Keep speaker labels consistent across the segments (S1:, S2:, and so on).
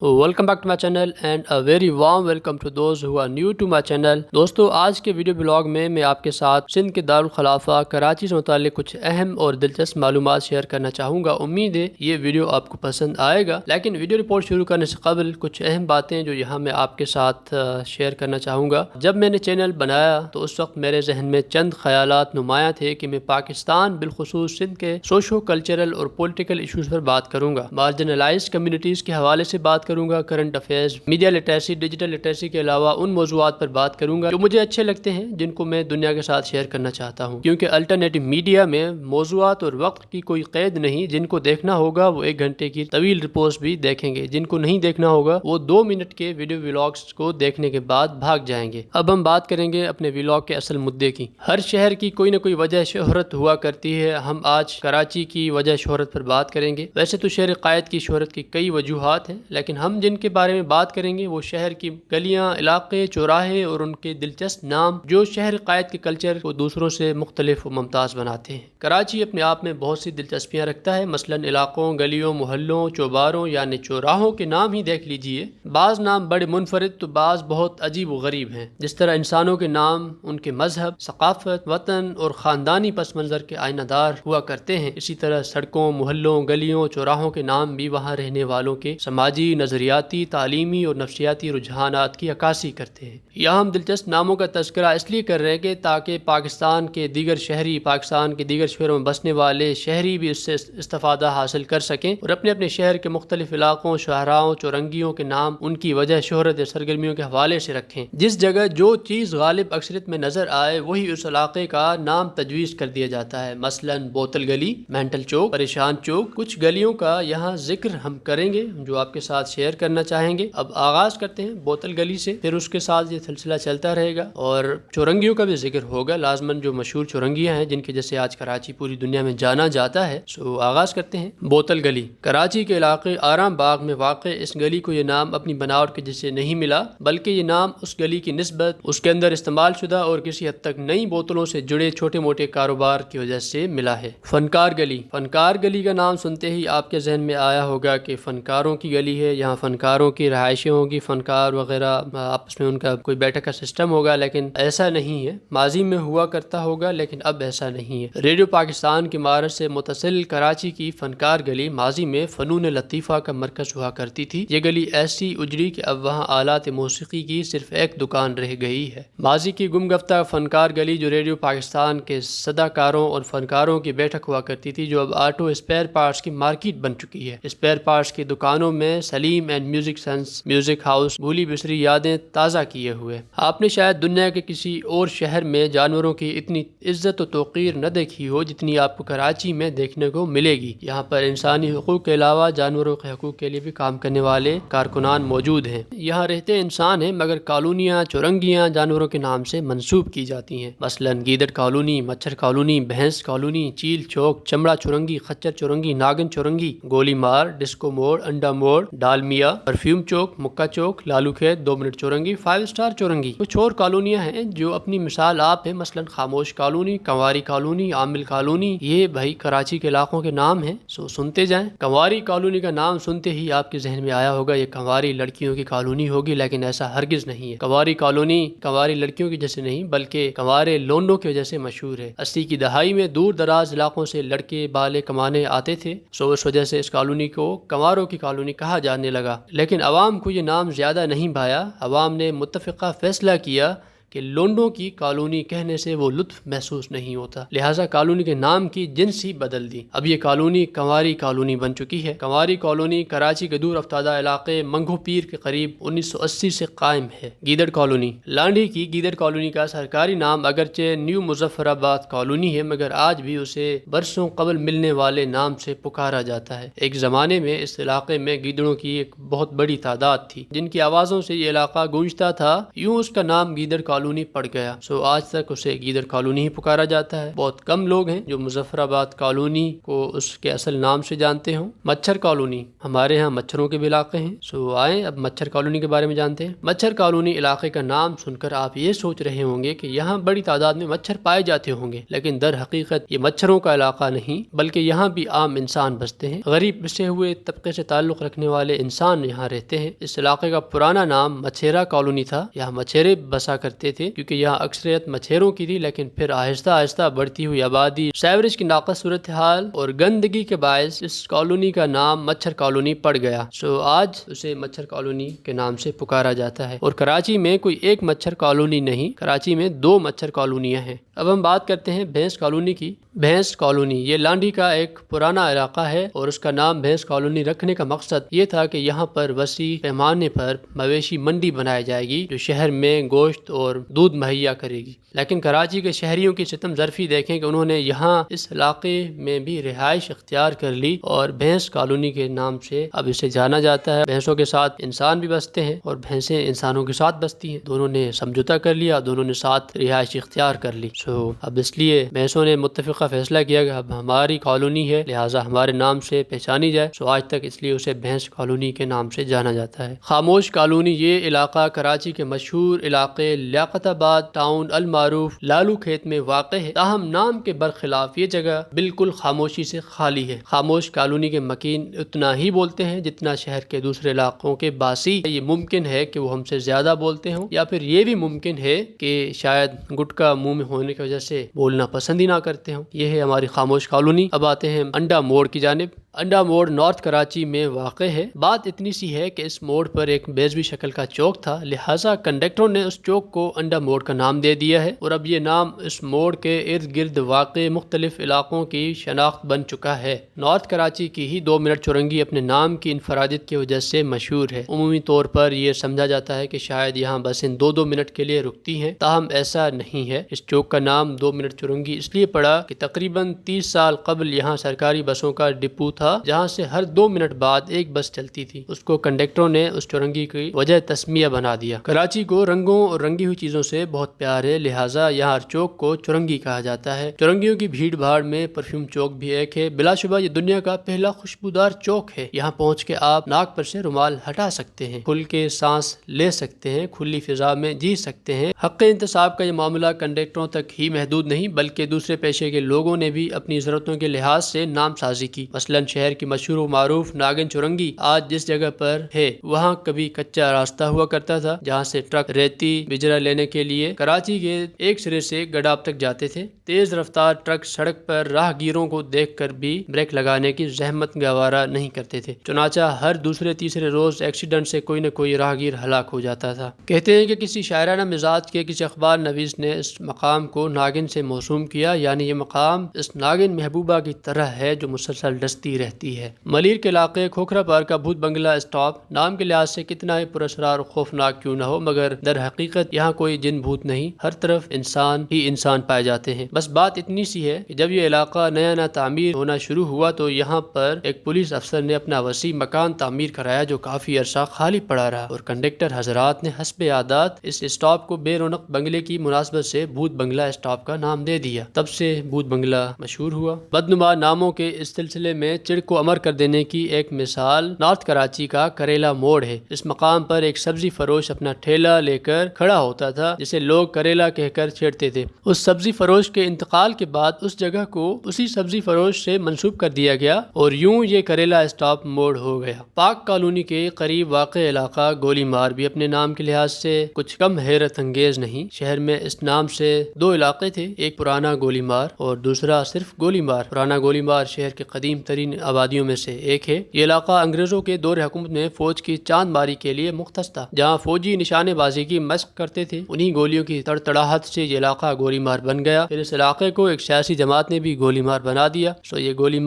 S1: Welcome back to my channel and a very warm welcome to those who are new to my channel. دوستو، آج کے video blog میں آپ کے ساتھ سندھ کے دارالخلافہ کراچی سے متعلق کچھ اہم اور دلچسپ معلومات شیئر کرنا چاہوں گا۔ امید ہے یہ ویڈیو آپ کو پسند آئے گا، لیکن ویڈیو رپورٹ شروع کرنے سے قبل کچھ اہم باتیں جو یہاں میں آپ کے ساتھ شیئر کرنا چاہوں گا۔ جب میں نے چینل بنایا تو اس وقت میرے ذہن میں چند خیالات نمایاں تھے کہ میں پاکستان بالخصوص سندھ کے سوشو کلچرل اور پولیٹیکل ایشوز پر بات کروں گا، مارجنلائزڈ کمیونٹیز کے حوالے سے بات کروں گا، current affairs, media literacy, digital literacy کے علاوہ ان موضوعات پر بات کروں گا جو مجھے اچھے لگتے ہیں، جن کو میں دنیا کے ساتھ شیئر کرنا چاہتا ہوں، کیونکہ الٹرنیٹیو میڈیا میں موضوعات اور وقت کی کوئی قید نہیں۔ جن کو دیکھنا ہوگا وہ 1 گھنٹے کی طویل رپورٹس بھی دیکھیں گے، جن کو نہیں دیکھنا ہوگا وہ 2 منٹ کے ویڈیو ولاگس کو دیکھنے کے بعد بھاگ جائیں گے۔ اب ہم بات کریں گے اپنے ولاگ کے اصل مدعے کی۔ ہر شہر کی کوئی نہ کوئی وجہ شہرت ہوا کرتی ہے۔ ہم آج کراچی کی وجہ شہرت پر بات کریں گے۔ ویسے تو شہر قائد کی شہرت کی کئی وجوہات ہیں، لیکن ہم جن کے بارے میں بات کریں گے وہ شہر کی گلیاں، علاقے، چوراہے اور ان کے دلچسپ نام جو شہر قائد کے کلچر کو دوسروں سے مختلف و ممتاز بناتے ہیں۔ کراچی اپنے آپ میں بہت سی دلچسپیاں رکھتا ہے، مثلا علاقوں، گلیوں، محلوں، چوباروں یعنی چوراہوں کے نام ہی دیکھ لیجئے۔ بعض نام بڑے منفرد تو بعض بہت عجیب و غریب ہیں، جس طرح انسانوں کے نام ان کے مذہب، ثقافت، وطن اور خاندانی پس منظر کے آئینہ دار ہوا کرتے ہیں، اسی طرح سڑکوں، محلوں، گلیوں، چوراہوں کے نام بھی وہاں رہنے والوں کے سماجی، نظریاتی، تعلیمی اور نفسیاتی رجحانات کی عکاسی کرتے ہیں۔ یہاں ہم دلچسپ ناموں کا تذکرہ اس لیے کر رہے ہیں کہ تاکہ پاکستان کے دیگر شہری، پاکستان کے دیگر شہروں میں بسنے والے شہری بھی اس سے استفادہ حاصل کر سکیں اور اپنے اپنے شہر کے مختلف علاقوں، شاہراہوں، چورنگیوں کے نام ان کی وجہ شہرت یا سرگرمیوں کے حوالے سے رکھیں۔ جس جگہ جو چیز غالب اکثریت میں نظر آئے وہی اس علاقے کا نام تجویز کر دیا جاتا ہے، مثلا بوتل گلی، مینٹل چوک، پریشان چوک۔ کچھ گلیوں کا یہاں ذکر ہم کریں گے جو آپ کے ساتھ شیئر کرنا چاہیں گے۔ اب آغاز کرتے ہیں بوتل گلی سے، پھر اس کے ساتھ یہ سلسلہ چلتا رہے گا اور چورنگیوں کا بھی ذکر ہوگا، لازماً جو مشہور چورنگیاں ہیں جن کی جیسے آج کراچی پوری دنیا میں جانا جاتا ہے۔ آغاز کرتے ہیں بوتل گلی۔ کراچی کے علاقے آرام باغ میں واقع اس گلی کو یہ نام اپنی بناوٹ کی وجہ سے نہیں ملا، بلکہ یہ نام اس گلی کی نسبت اس کے اندر استعمال شدہ اور کسی حد تک نئی بوتلوں سے جڑے چھوٹے موٹے کاروبار کی وجہ سے ملا ہے۔ فنکار گلی۔ فنکار گلی کا نام سنتے ہی آپ کے ذہن میں آیا ہوگا کہ فنکاروں کی گلی ہے، یہاں فنکاروں کی رہائشیں ہوں گی، فنکار وغیرہ آپس میں ان کا کوئی بیٹھک کا سسٹم ہوگا، لیکن ایسا نہیں ہے۔ ماضی میں ہوا کرتا ہوگا لیکن اب ایسا نہیں ہے۔ ریڈیو پاکستان کی معرض سے متصل کراچی کی فنکار گلی ماضی میں فنون لطیفہ کا مرکز ہوا کرتی تھی۔ یہ گلی ایسی اجڑی کہ اب وہاں آلات موسیقی کی صرف ایک دکان رہ گئی ہے۔ ماضی کی گم گفتہ فنکار گلی جو ریڈیو پاکستان کے صدا کاروں اور فنکاروں کی بیٹھک ہوا کرتی تھی، جو اب آٹو اسپیئر پارٹس کی مارکیٹ بن چکی ہے۔ اسپیئر پارٹس کی دکانوں میں Saleem and music sons, music house, بھولی بسری یادیں تازہ کیے ہوئے۔ آپ نے شاید دنیا کے کسی اور شہر میں جانوروں کی اتنی عزت و توقیر نہ دیکھی ہو جتنی آپ کو کراچی میں دیکھنے کو ملے گی۔ یہاں پر انسانی حقوق کے علاوہ جانوروں کے حقوق کے لیے بھی کام کرنے والے کارکنان موجود ہیں۔ یہاں رہتے انسان ہیں مگر کالونیاں، چورنگیاں جانوروں کے نام سے منسوب کی جاتی ہیں، مثلا گیدڑ کالونی، مچھر کالونی، بھینس کالونی، چیل چوک، چمڑا چورنگی، خچر چورنگی، ناگن چورنگی، گولی مار، ڈسکو موڑ، انڈا موڑ، ڈالمیا، پرفیوم چوک، مکہ چوک، لالو کھیت، 2 منٹ چورنگی، 5 اسٹار چورنگی۔ کچھ اور کالونیاں ہیں جو اپنی مثال آپ ہیں، مثلا خاموش کالونی، کنواری کالونی، عامل کالونی۔ یہ بھائی کراچی کے علاقوں کے نام ہیں، سنتے جائیں۔ کنواری کالونی کا نام سنتے ہی آپ کے ذہن میں آیا ہوگا یہ کنواری لڑکیوں کی کالونی ہوگی، لیکن ایسا ہرگز نہیں ہے۔ کنواری کالونی کنواری لڑکیوں کی وجہ سے نہیں بلکہ کنوارے لونڈوں کی وجہ سے مشہور ہے۔ 80 کی دہائی میں دور دراز علاقوں سے لڑکے بالے کمانے آتے تھے، اس وجہ سے اس کالونی کو کنواروں کی کالونی کہا جانے لگا، لیکن عوام کو یہ نام زیادہ نہیں بھایا۔ عوام نے متفقہ فیصلہ کیا کہ لونڈوں کی کالونی کہنے سے وہ لطف محسوس نہیں ہوتا، لہٰذا کالونی کے نام کی جنس ہی بدل دی۔ اب یہ کالونی کنواری کالونی بن چکی ہے۔ کنواری کالونی کراچی کے دور افتادہ علاقے منگو پیر کے قریب 1980 سے قائم ہے۔ گیدڑ کالونی۔ لانڈھی کی گیدڑ کالونی کا سرکاری نام اگرچہ نیو مظفر آباد کالونی ہے، مگر آج بھی اسے برسوں قبل ملنے والے نام سے پکارا جاتا ہے۔ ایک زمانے میں اس علاقے میں گیدڑوں کی ایک بہت بڑی تعداد تھی جن کی آوازوں سے یہ علاقہ گونجتا تھا، یوں اس کا نام گیدڑ کالونی کالونی پڑ گیا، سو آج تک اسے گیدڑ کالونی ہی پکارا جاتا ہے۔ بہت کم لوگ ہیں جو مظفر آباد کالونی کو اس کے اصل نام سے جانتے ہوں۔ مچھر کالونی، ہمارے ہاں مچھروں کے بھی علاقے ہیں، سو آئیں اب مچھر کالونی کے بارے میں جانتے ہیں۔ مچھر کالونی علاقے کا نام سن کر آپ یہ سوچ رہے ہوں گے کہ یہاں بڑی تعداد میں مچھر پائے جاتے ہوں گے، لیکن در حقیقت یہ مچھروں کا علاقہ نہیں بلکہ یہاں بھی عام انسان بستے ہیں۔ غریب بسے ہوئے طبقے سے تعلق رکھنے والے انسان یہاں رہتے ہیں۔ اس علاقے کا پرانا نام مچھیرا کالونی تھا، یہاں مچھیرے بسا کرتے تھے کیونکہ یہاں اکثریت مچھیروں کی تھی، لیکن پھر آہستہ آہستہ بڑھتی ہوئی آبادی، سیوریج کی ناقص صورتحال اور گندگی کے باعث اس کالونی کا نام مچھر کالونی پڑ گیا، سو آج اسے مچھر کالونی کے نام سے پکارا جاتا ہے۔ اور کراچی میں کوئی ایک مچھر کالونی نہیں، کراچی میں 2 مچھر کالونیاں ہیں۔ اب ہم بات کرتے ہیں بھینس کالونی کی۔ بھینس کالونی یہ لانڈی کا ایک پرانا علاقہ ہے اور اس کا نام بھینس کالونی رکھنے کا مقصد یہ تھا کہ یہاں پر وسیع پیمانے پر مویشی منڈی بنائی جائے گی جو شہر میں گوشت اور دودھ مہیا کرے گی، لیکن کراچی کے شہریوں کی ستم ظرفی دیکھیں کہ انہوں نے یہاں اس علاقے میں بھی رہائش اختیار کر لی اور بھینس کالونی کے نام سے اب اسے جانا جاتا ہے۔ بھینسوں کے ساتھ انسان بھی بستے ہیں اور بھینسیں انسانوں کے ساتھ بستی ہیں، دونوں نے سمجھوتا کر لیا، دونوں نے ساتھ رہائش اختیار کر لی، سو اب اس لیے بھینسوں نے متفقہ فیصلہ کیا کہ اب ہماری کالونی ہے لہٰذا ہمارے نام سے پہچانی جائے، سو آج تک اس لیے اسے بھینس کالونی کے نام سے جانا جاتا ہے۔ خاموش کالونی یہ علاقہ کراچی کے مشہور علاقے لیاقت آباد ٹاؤن المعروف لالو کھیت میں واقع ہے، تاہم نام کے برخلاف یہ جگہ بالکل خاموشی سے خالی ہے۔ خاموش کالونی کے مکین اتنا ہی بولتے ہیں جتنا شہر کے دوسرے علاقوں کے باسی، یہ ممکن ہے کہ وہ ہم سے زیادہ بولتے ہوں یا پھر یہ بھی ممکن ہے کہ شاید گٹکا منہ میں ہونے کی وجہ سے بولنا پسند ہی نہ کرتے ہوں۔ یہ ہے ہماری خاموش کالونی۔ اب آتے ہیں انڈا موڑ کی جانب۔ انڈا موڑ نارتھ کراچی میں واقع ہے۔ بات اتنی سی ہے کہ اس موڑ پر ایک بیضوی شکل کا چوک تھا، لہٰذا کنڈکٹروں نے اس چوک کو انڈا موڑ کا نام دے دیا ہے اور اب یہ نام اس موڑ کے ارد گرد واقع مختلف علاقوں کی شناخت بن چکا ہے۔ نارتھ کراچی کی ہی 2 منٹ چورنگی اپنے نام کی انفرادیت کی وجہ سے مشہور ہے۔ عمومی طور پر یہ سمجھا جاتا ہے کہ شاید یہاں بسیں 2 منٹ کے لیے رکتی ہیں، تاہم ایسا نہیں ہے۔ اس چوک کا نام 2 منٹ چورنگی اس لیے پڑا کہ تقریباً 30 سال قبل یہاں سرکاری بسوں کا ڈپو تھا جہاں سے ہر 2 منٹ بعد ایک بس چلتی تھی، اس کو کنڈکٹروں نے اس چورنگی کی وجہ تسمیہ بنا دیا۔ کراچی کو رنگوں اور رنگی ہوئی چیزوں سے بہت پیار ہے، لہٰذا یہاں ہر چوک کو چورنگی کہا جاتا ہے۔ چورنگیوں کی بھیڑ بھاڑ میں پرفیوم چوک بھی ایک ہے۔ بلا شبہ یہ دنیا کا پہلا خوشبودار چوک ہے، یہاں پہنچ کے آپ ناک پر سے رومال ہٹا سکتے ہیں، کھل کے سانس لے سکتے ہیں، کھلی فضا میں جی سکتے ہیں۔ حق انتصاب کا یہ معاملہ کنڈکٹروں تک ہی محدود نہیں بلکہ دوسرے پیشے کے لوگوں نے بھی اپنی ضرورتوں کے لحاظ سے نام سازی کی۔ مثلاً شہر کی مشہور و معروف ناگن چورنگی آج جس جگہ پر ہے وہاں کبھی کچا راستہ ہوا کرتا تھا جہاں سے ٹرک ریتی بجرا لینے کے لیے کراچی کے ایک سرے سے گڈاب تک جاتے تھے۔ تیز رفتار ٹرک سڑک پر راہ گیروں کو دیکھ کر بھی بریک لگانے کی زحمت گوارا نہیں کرتے تھے، چنانچہ ہر دوسرے تیسرے روز ایکسیڈنٹ سے کوئی نہ کوئی راہگیر ہلاک ہو جاتا تھا۔ کہتے ہیں کہ کسی شاعرانہ مزاج کے کسی اخبار نویس نے اس مقام کو ناگن سے موسوم کیا، یعنی یہ مقام اس ناگن محبوبہ کی طرح ہے جو مسلسل ڈستی رہتی ہے۔ ملیر کے علاقے کھوکھرا پار کا بھوت بنگلہ اسٹاپ نام کے لحاظ سے کتنا ہی پراسرار و خوفناک کیوں نہ ہو مگر در حقیقت یہاں کوئی جن بھوت نہیں، ہر طرف انسان ہی انسان پائے جاتے ہیں۔ بس بات اتنی سی ہے کہ جب یہ علاقہ نیا نیا تعمیر ہونا شروع ہوا تو یہاں پر ایک پولیس افسر نے اپنا وسیع مکان تعمیر کرایا جو کافی عرصہ خالی پڑا رہا اور کنڈکٹر حضرات نے حسب عادات اس اسٹاپ کو بے رونق بنگلے کی مناسبت سے بھوت بنگلہ اسٹاپ کا نام دے دیا، تب سے بھوت بنگلہ مشہور ہوا۔ بدنما ناموں کے اس سلسلے میں چڑ کو امر کر دینے کی ایک مثال نارتھ کراچی کا کریلا موڑ ہے۔ اس مقام پر ایک سبزی فروش اپنا ٹھیلا لے کر کھڑا ہوتا تھا جسے لوگ کریلا کہہ کر چھیڑتے تھے۔ اس سبزی فروش کے انتقال کے بعد اس جگہ کو اسی سبزی فروش سے منسوب کر دیا گیا اور یوں یہ کریلا اسٹاپ موڑ ہو گیا۔ پاک کالونی کے قریب واقع علاقہ گولی مار بھی اپنے نام کے لحاظ سے کچھ کم حیرت انگیز نہیں۔ شہر میں اس نام سے 2 علاقے تھے، ایک پرانا گولی مار اور دوسرا صرف گولی مار۔ پرانا گولی مار شہر کے قدیم ترین آبادیوں میں سے ایک ہے۔ یہ علاقہ انگریزوں کے دور حکومت میں فوج کی چاند ماری کے لیے مختص تھا، جہاں فوجی نشانے بازی کی مشق کرتے تھے۔ انہی گولیوں کی تڑتڑاہٹ سے یہ علاقہ گولی مار بن گیا۔ پھر اس علاقے کو ایک سیاسی جماعت نے بھی گولی مار بنا دیا، سو یہ گولی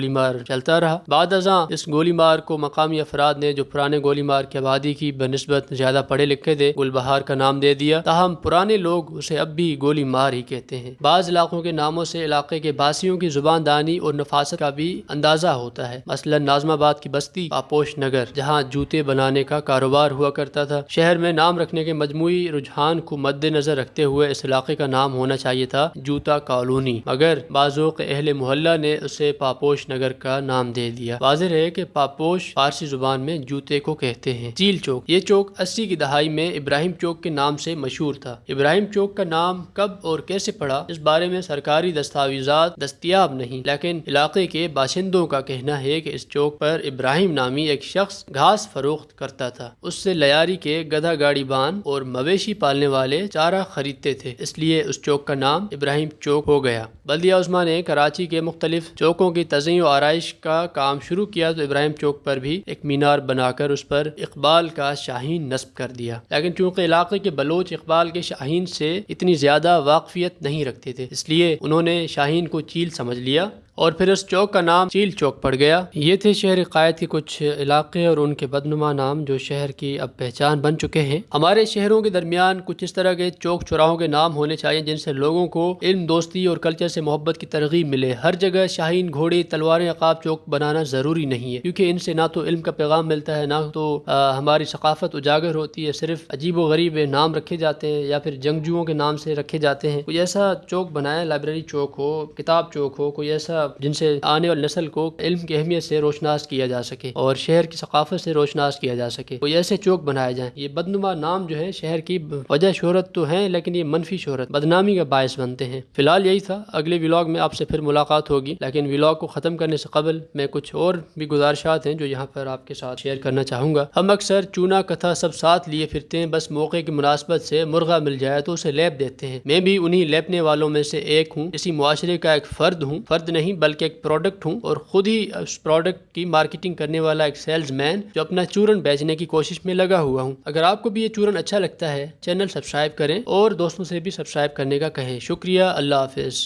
S1: مار چلتا رہا۔ بعد ازاں اس گولی مار کو مقامی افراد نے جو پرانے گولی مار کی آبادی کی بنسبت زیادہ پڑھے لکھے تھے گل بہار کا نام دے دیا، تاہم پرانے لوگ اسے اب بھی گولی مار ہی کہتے ہیں۔ بعض علاقوں کے ناموں سے علاقے کے باسیوں کی زبان دانی اور نفاست کا بھی اندازہ تازہ ہوتا ہے۔ مثلا ناظم آباد کی بستی پاپوش نگر، جہاں جوتے بنانے کا کاروبار ہوا کرتا تھا۔ شہر میں نام رکھنے کے مجموعی رجحان کو مد نظر رکھتے ہوئے اس علاقے کا نام ہونا چاہیے تھا جوتا کالونی، مگر بعضوق اہل محلہ نے اسے پاپوش نگر کا نام دے دیا۔ واضح ہے کہ پاپوش فارسی زبان میں جوتے کو کہتے ہیں۔ چیل چوک، یہ چوک 80 کی دہائی میں ابراہیم چوک کے نام سے مشہور تھا۔ ابراہیم چوک کا نام کب اور کیسے پڑا اس بارے میں سرکاری دستاویزات دستیاب نہیں، لیکن علاقے کے باشندوں کا کہنا ہے کہ اس چوک پر ابراہیم نامی ایک شخص گھاس فروخت کرتا تھا۔ اس سے لیاری کے گدھا گاڑی بان اور مویشی پالنے والے چارہ خریدتے تھے، اس لیے اس چوک کا نام ابراہیم چوک ہو گیا۔ بلدیہ عظمیٰ نے کراچی کے مختلف چوکوں کی تزئین و آرائش کا کام شروع کیا تو ابراہیم چوک پر بھی ایک مینار بنا کر اس پر اقبال کا شاہین نصب کر دیا، لیکن چونکہ علاقے کے بلوچ اقبال کے شاہین سے اتنی زیادہ واقفیت نہیں رکھتے تھے، اس لیے انہوں نے شاہین کو چیل سمجھ لیا اور پھر اس چوک کا نام چیل چوک پڑ گیا۔ یہ تھے شہر قائد کے کچھ علاقے اور ان کے بدنما نام جو شہر کی اب پہچان بن چکے ہیں۔ ہمارے شہروں کے درمیان کچھ اس طرح کے چوک چوراہوں کے نام ہونے چاہیے جن سے لوگوں کو علم، دوستی اور کلچر سے محبت کی ترغیب ملے۔ ہر جگہ شاہین، گھوڑے، تلواریں، عقاب چوک بنانا ضروری نہیں ہے، کیونکہ ان سے نہ تو علم کا پیغام ملتا ہے، نہ تو ہماری ثقافت اجاگر ہوتی ہے۔ صرف عجیب و غریب نام رکھے جاتے ہیں یا پھر جنگجوؤں کے نام سے رکھے جاتے ہیں۔ کوئی ایسا چوک بنائے، لائبریری چوک ہو، کتاب چوک ہو، کوئی ایسا جن سے آنے والی نسل کو علم کی اہمیت سے روشناس کیا جا سکے اور شہر کی ثقافت سے روشناس کیا جا سکے۔ کوئی ایسے چوک بنائے جائیں۔ یہ بدنما نام جو ہے شہر کی وجہ شہرت تو ہیں، لیکن یہ منفی شہرت، بدنامی کا باعث بنتے ہیں۔ فی الحال یہی تھا، اگلے ولاگ میں آپ سے پھر ملاقات ہوگی، لیکن ولاگ کو ختم کرنے سے قبل میں کچھ اور بھی گزارشات ہیں جو یہاں پر آپ کے ساتھ شیئر کرنا چاہوں گا۔ ہم اکثر چونا کتھا سب ساتھ لیے پھرتے ہیں، بس موقع کی مناسبت سے مرغا مل جائے تو اسے لیپ دیتے ہیں۔ میں بھی انہی لیپنے والوں میں سے ایک ہوں، اسی معاشرے کا ایک فرد ہوں، فرد نہیں بلکہ ایک پروڈکٹ ہوں، اور خود ہی اس پروڈکٹ کی مارکیٹنگ کرنے والا ایک سیلز مین جو اپنا چورن بیچنے کی کوشش میں لگا ہوا ہوں۔ اگر آپ کو بھی یہ چورن اچھا لگتا ہے، چینل سبسکرائب کریں اور دوستوں سے بھی سبسکرائب کرنے کا کہیں۔ شکریہ، اللہ حافظ۔